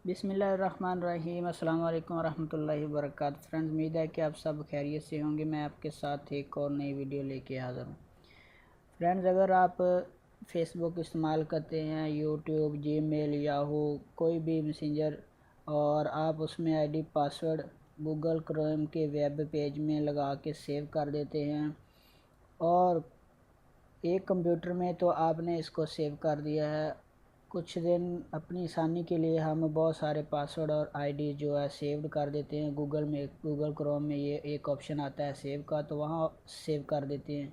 बिस्मिल्लाहिर्रहमानिर्रहीम। अस्सलाम वालेकुम वरहमतुल्लाहि वबरकातुहू। फ्रेंड्स, उम्मीद है कि आप सब खैरियत से होंगे। मैं आपके साथ एक और नई वीडियो लेके हाज़िर हूँ। फ्रेंड्स, अगर आप फेसबुक इस्तेमाल करते हैं, यूट्यूब, जीमेल, याहू, कोई भी मैसेंजर, और आप उसमें आईडी पासवर्ड गूगल क्रोम के वेब पेज में लगा के सेव कर देते हैं, और एक कंप्यूटर में तो आपने इसको सेव कर दिया है। कुछ दिन अपनी आसानी के लिए हम बहुत सारे पासवर्ड और आईडी जो है सेव्ड कर देते हैं। गूगल क्रोम में ये एक ऑप्शन आता है सेव का, तो वहाँ सेव कर देते हैं।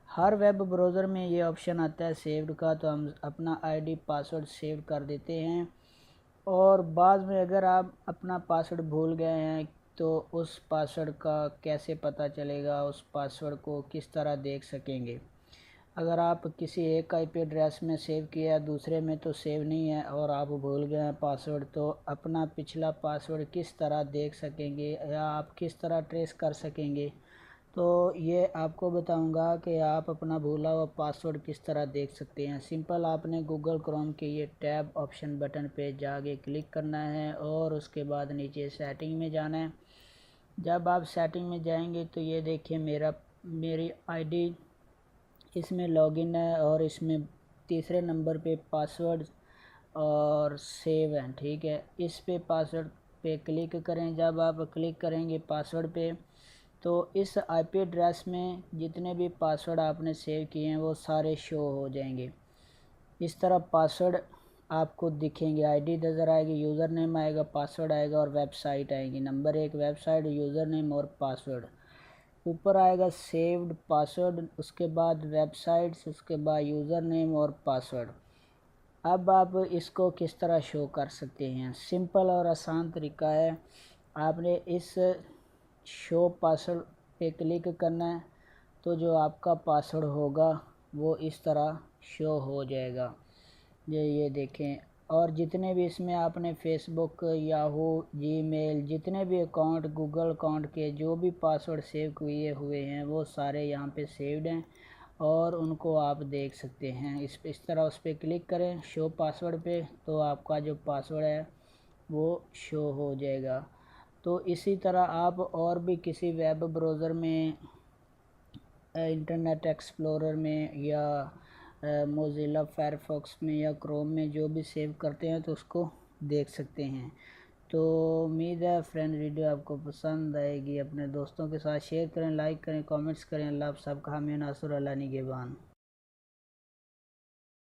हर वेब ब्राउज़र में ये ऑप्शन आता है सेव्ड का, तो हम अपना आईडी पासवर्ड सेव कर देते हैं। और बाद में अगर आप अपना पासवर्ड भूल गए हैं तो उस पासवर्ड का कैसे पता चलेगा, उस पासवर्ड को किस तरह देख सकेंगे। अगर आप किसी एक आईपी एड्रेस में सेव किया है, दूसरे में तो सेव नहीं है, और आप भूल गए हैं पासवर्ड, तो अपना पिछला पासवर्ड किस तरह देख सकेंगे या आप किस तरह ट्रेस कर सकेंगे। तो ये आपको बताऊंगा कि आप अपना भूला हुआ पासवर्ड किस तरह देख सकते हैं। सिंपल आपने गूगल क्रोम के ये टैब ऑप्शन बटन पे जाके क्लिक करना है, और उसके बाद नीचे सेटिंग में जाना है। जब आप सेटिंग में जाएंगे तो ये देखिए मेरी आईडी इसमें लॉगिन है, और इसमें तीसरे नंबर पे पासवर्ड और सेव है। ठीक है, इस पे पासवर्ड पे क्लिक करें। जब आप क्लिक करेंगे पासवर्ड पे, तो इस आईपी एड्रेस में जितने भी पासवर्ड आपने सेव किए हैं वो सारे शो हो जाएंगे। इस तरह पासवर्ड आपको दिखेंगे, आईडी नज़र आएगी, यूज़र नेम आएगा, पासवर्ड आएगा, और वेबसाइट आएगी। नंबर 1 वेबसाइट, यूज़र नेम और पासवर्ड। ऊपर आएगा सेव्ड पासवर्ड, उसके बाद वेबसाइट्स, उसके बाद यूज़र नेम और पासवर्ड। अब आप इसको किस तरह शो कर सकते हैं, सिंपल और आसान तरीका है। आपने इस शो पासवर्ड पे क्लिक करना है, तो जो आपका पासवर्ड होगा वो इस तरह शो हो जाएगा। ये देखें। और जितने भी इसमें आपने फेसबुक, याहू, जीमेल, जितने भी अकाउंट, गूगल अकाउंट के जो भी पासवर्ड सेव किए हुए हैं वो सारे यहाँ पे सेव्ड हैं, और उनको आप देख सकते हैं। इस तरह उस पर क्लिक करें शो पासवर्ड पे, तो आपका जो पासवर्ड है वो शो हो जाएगा। तो इसी तरह आप और भी किसी वेब ब्राउज़र में, इंटरनेट एक्सप्लोरर में, या मोज़िला फायरफॉक्स में, या क्रोम में जो भी सेव करते हैं तो उसको देख सकते हैं। तो उम्मीद है फ्रेंड वीडियो आपको पसंद आएगी। अपने दोस्तों के साथ शेयर करें, लाइक करें, कमेंट्स करें। अल्लाह आप सबका हामी नासुर अल्लाह निगहबान।